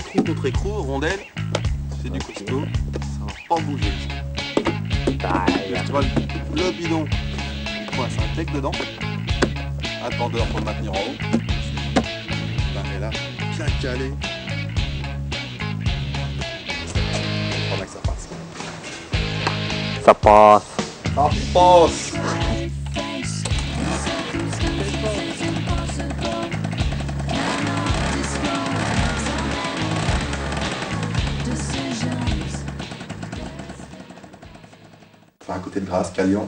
écrou contre écrou, rondelle, c'est du costaud, ça va pas bouger. Tu vois, le bidon, il coince un tech dedans, un tendeur pour le maintenir en haut. Et là, bien calé. Pendant que ça passe. Ça passe. Ça passe. Enfin, à côté de Grasse, Calion.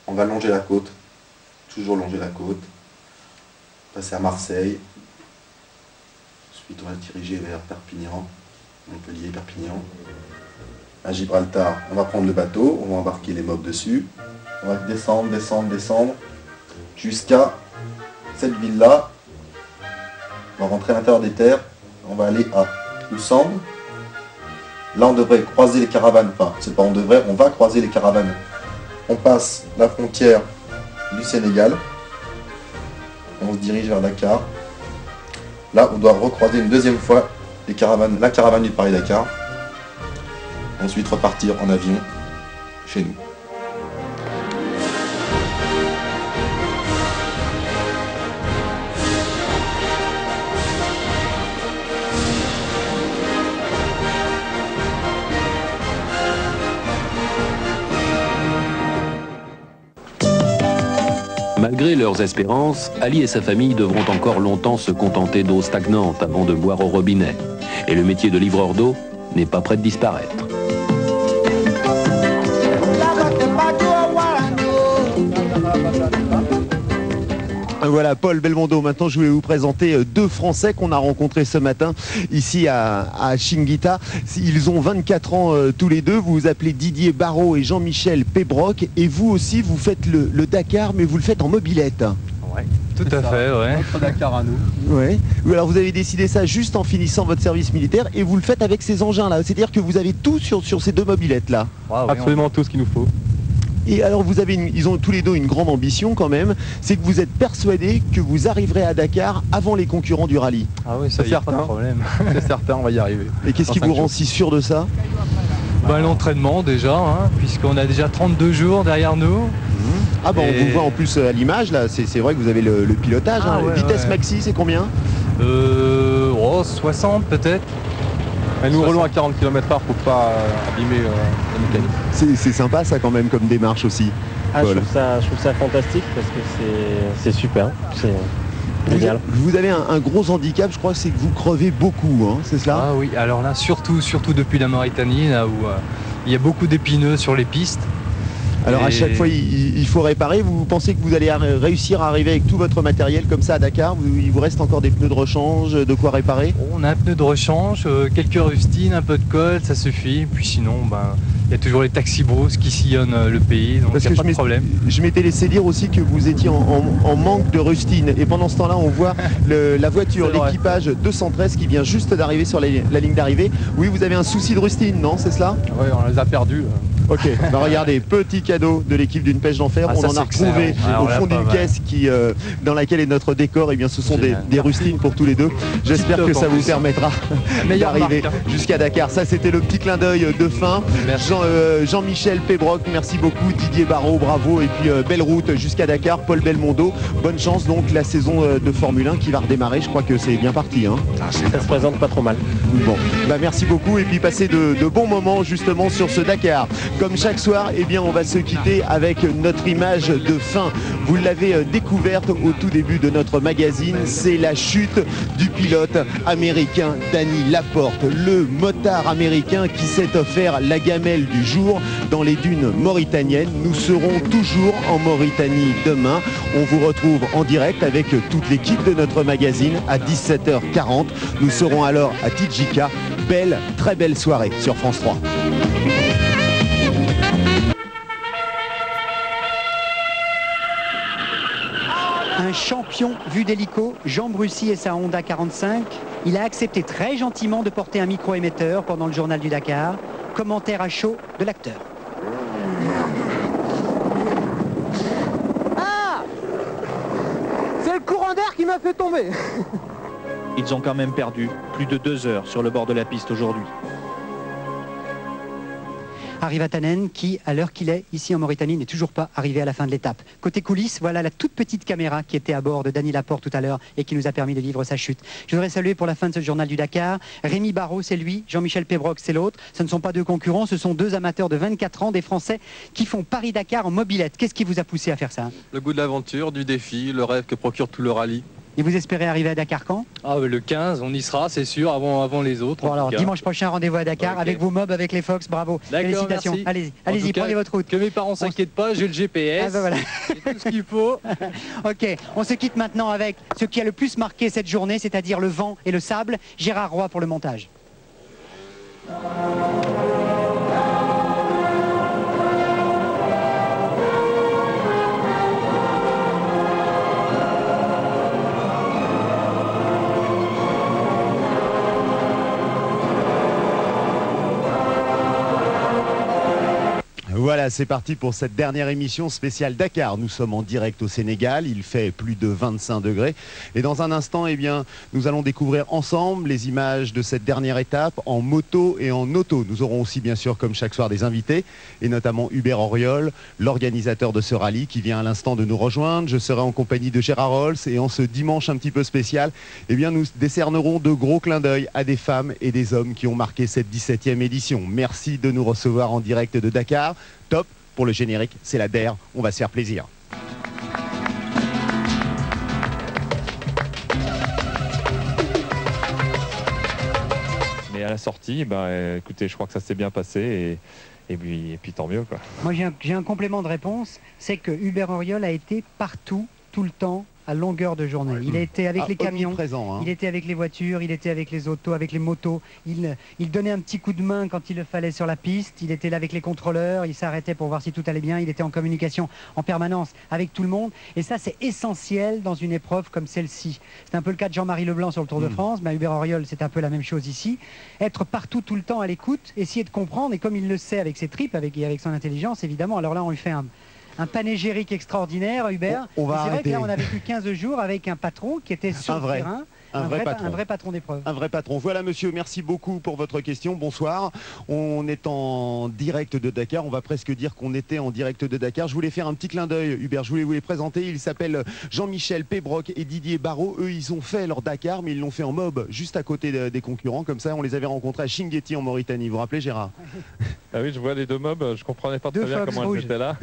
On va longer la côte. Toujours longer la côte. Passer à Marseille. Ensuite, on va se diriger vers Perpignan, Montpellier, Perpignan. À Gibraltar, on va prendre le bateau, on va embarquer les mobs dessus. On va descendre, jusqu'à cette ville-là. On va rentrer à l'intérieur des terres. On va aller à Oussambre. Là, on devrait croiser les caravanes. Enfin, c'est pas on devrait, on va croiser les caravanes. On passe la frontière du Sénégal. On se dirige vers Dakar. Là, on doit recroiser une deuxième fois la caravane du Paris-Dakar. Ensuite, repartir en avion chez nous. Malgré leurs espérances, Ali et sa famille devront encore longtemps se contenter d'eau stagnante avant de boire au robinet. Et le métier de livreur d'eau n'est pas prêt de disparaître. Voilà, Paul Belmondo. Maintenant, je voulais vous présenter deux Français qu'on a rencontrés ce matin ici à Chinguitta. Ils ont 24 ans tous les deux. Vous vous appelez Didier Barrault et Jean-Michel Pébroc. Et vous aussi, vous faites le Dakar, mais vous le faites en mobilette. Ouais, tout à fait, ouais. Notre Dakar à nous. Ouais. Alors vous avez décidé ça juste en finissant votre service militaire et vous le faites avec ces engins-là. C'est-à-dire que vous avez tout sur ces deux mobilettes-là. Ah, oui, absolument tout ce qu'il nous faut. Et alors ils ont tous les deux une grande ambition quand même, c'est que vous êtes persuadés que vous arriverez à Dakar avant les concurrents du rallye. Ah oui, ça y a pas de problème. C'est certain, on va y arriver. Et qu'est-ce qui vous rend si sûr de ça? L'entraînement déjà, hein, puisqu'on a déjà 32 jours derrière nous. Ah bon, on vous voit en plus à l'image là, c'est vrai que vous avez le pilotage. Ah, hein. ouais, Vitesse ouais. maxi, c'est combien? 60 peut-être. Et nous roulons à 40 km/h pour pas abîmer la mécanique. C'est sympa ça quand même comme démarche aussi. Ah, je Paul. trouve ça fantastique parce que c'est super, c'est génial. Vous avez un gros handicap, je crois, c'est que vous crevez beaucoup, hein, c'est cela? Ah oui, alors là, surtout depuis la Mauritanie, là où il y a beaucoup d'épineux sur les pistes. Alors à chaque fois il faut réparer. Vous pensez que vous allez réussir à arriver avec tout votre matériel comme ça à Dakar? Il vous reste encore des pneus de rechange, de quoi réparer? On a un pneu de rechange, quelques rustines, un peu de colle, ça suffit. Puis sinon, il y a toujours les taxis brousse qui sillonnent le pays, donc il n'y a pas de problème. Je m'étais laissé dire aussi que vous étiez en manque de rustines. Et pendant ce temps-là, on voit la voiture, l'équipage 213 qui vient juste d'arriver sur la ligne d'arrivée. Oui, vous avez un souci de rustine, non? C'est cela? Oui, on les a perdus. Ok, regardez, petit cadeau de l'équipe d'une pêche d'enfer. Ah, on en a retrouvé au fond d'une caisse dans laquelle est notre décor. Et bien ce sont des rustines pour tous les deux. J'espère que ça vous permettra d'arriver jusqu'à Dakar. Ça c'était le petit clin d'œil de fin. Jean-Michel Pébroc, merci beaucoup. Didier Barrault, bravo. Et puis belle route jusqu'à Dakar. Paul Belmondo, bonne chance donc la saison de Formule 1 qui va redémarrer. Je crois que c'est bien parti. Hein. Ça se présente pas trop mal. Bon, merci beaucoup et puis passez de bons moments justement sur ce Dakar. Comme chaque soir, eh bien, on va se quitter avec notre image de fin. Vous l'avez découverte au tout début de notre magazine, c'est la chute du pilote américain Danny Laporte, le motard américain qui s'est offert la gamelle du jour dans les dunes mauritaniennes. Nous serons toujours en Mauritanie demain. On vous retrouve en direct avec toute l'équipe de notre magazine à 17h40. Nous serons alors à Tidjika. Très belle soirée sur France 3. Un champion vu d'hélico, Jean Brussy et sa Honda 45. Il a accepté très gentiment de porter un micro-émetteur pendant le journal du Dakar. Commentaire à chaud de l'acteur. Ah! C'est le courant d'air qui m'a fait tomber. Ils ont quand même perdu plus de 2 heures sur le bord de la piste aujourd'hui. Harry Vatanen qui, à l'heure qu'il est, ici en Mauritanie, n'est toujours pas arrivé à la fin de l'étape. Côté coulisses, voilà la toute petite caméra qui était à bord de Dany Laporte tout à l'heure et qui nous a permis de vivre sa chute. Je voudrais saluer pour la fin de ce journal du Dakar, Rémi Barraud, c'est lui, Jean-Michel Pébroc, c'est l'autre. Ce ne sont pas deux concurrents, ce sont deux amateurs de 24 ans, des Français qui font Paris-Dakar en mobilette. Qu'est-ce qui vous a poussé à faire ça? Le goût de l'aventure, du défi, le rêve que procure tout le rallye. Et vous espérez arriver à Dakar quand? Le 15, on y sera, c'est sûr, avant les autres. Bon, alors, dimanche prochain, rendez-vous à Dakar, avec vos mobs, avec les Fox, bravo. Félicitations. Merci. Allez-y, prenez votre route. Que mes parents s'inquiètent pas, j'ai le GPS, voilà. j'ai tout ce qu'il faut. Ok, on se quitte maintenant avec ce qui a le plus marqué cette journée, c'est-à-dire le vent et le sable. Gérard Roy pour le montage. Voilà, c'est parti pour cette dernière émission spéciale Dakar. Nous sommes en direct au Sénégal, il fait plus de 25 degrés. Et dans un instant, eh bien, nous allons découvrir ensemble les images de cette dernière étape en moto et en auto. Nous aurons aussi, bien sûr, comme chaque soir, des invités, et notamment Hubert Auriol, l'organisateur de ce rallye, qui vient à l'instant de nous rejoindre. Je serai en compagnie de Gérard Rolls, et en ce dimanche un petit peu spécial, eh bien, nous décernerons de gros clins d'œil à des femmes et des hommes qui ont marqué cette 17e édition. Merci de nous recevoir en direct de Dakar. Top, pour le générique, c'est la DER, on va se faire plaisir. Mais à la sortie, écoutez, je crois que ça s'est bien passé et puis tant mieux, quoi. Moi j'ai un complément de réponse, c'est que Hubert Auriol a été partout, tout le temps, à longueur de journée. Il a été avec les camions, il était avec les voitures, il était avec les autos, avec les motos. Il donnait un petit coup de main quand il le fallait sur la piste. Il était là avec les contrôleurs, il s'arrêtait pour voir si tout allait bien. Il était en communication en permanence avec tout le monde. Et ça, c'est essentiel dans une épreuve comme celle-ci. C'est un peu le cas de Jean-Marie Leblanc sur le Tour de France. Hubert Auriol, c'est un peu la même chose ici. Être partout, tout le temps à l'écoute, essayer de comprendre. Et comme il le sait avec ses tripes, avec son intelligence, évidemment. Alors là, on lui fait un panégyrique extraordinaire, Hubert. C'est vrai que là, on a vécu 15 jours avec un patron qui était sur le terrain. Un vrai patron d'épreuve. Un vrai patron. Voilà, monsieur, merci beaucoup pour votre question. Bonsoir. On est en direct de Dakar. On va presque dire qu'on était en direct de Dakar. Je voulais faire un petit clin d'œil, Hubert. Je voulais vous les présenter. Ils s'appellent Jean-Michel Pébroc et Didier Barraud. Eux, ils ont fait leur Dakar, mais ils l'ont fait en mob, juste à côté des concurrents. Comme ça, on les avait rencontrés à Chinguetti en Mauritanie. Vous vous rappelez, Gérard? Ah oui, je vois les deux mobs. Je comprenais pas très bien comment elles étaient là.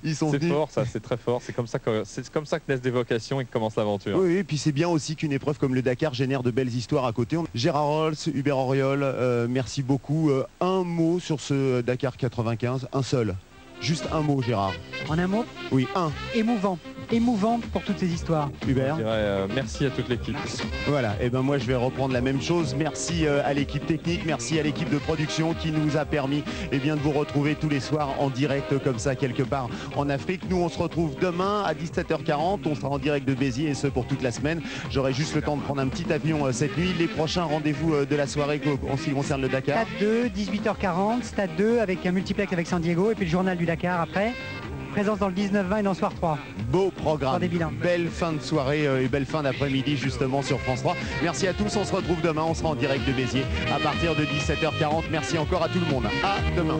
Ils sont c'est fort, ça. C'est très fort. C'est comme ça que naissent des vocations et que commence l'aventure. Oui, et puis c'est bien aussi qu'une épreuve comme le Dakar génère de belles histoires à côté. Gérard Rolls, Hubert Auriol, merci beaucoup. Un mot sur ce Dakar 95, un seul. Juste un mot, Gérard. En un mot? Oui, un. Émouvant. Émouvant pour toutes ces histoires. Hubert? Je dirais merci à toute l'équipe. Voilà, et ben moi je vais reprendre la même chose. Merci à l'équipe technique, merci à l'équipe de production qui nous a permis de vous retrouver tous les soirs en direct comme ça quelque part en Afrique. Nous on se retrouve demain à 17h40, on sera en direct de Béziers et ce pour toute la semaine. J'aurai juste le temps de prendre un petit avion cette nuit. Les prochains rendez-vous de la soirée en ce qui concerne le Dakar. Stade 2, 18h40, Stade 2 avec un multiplex avec San Diego et puis le journal du Dakar après. Présence dans le 19-20 et dans le soir 3. Beau programme, des bilans. Belle fin de soirée et belle fin d'après-midi justement sur France 3. Merci à tous, on se retrouve demain, on sera en direct de Béziers à partir de 17h40. Merci encore à tout le monde, à demain.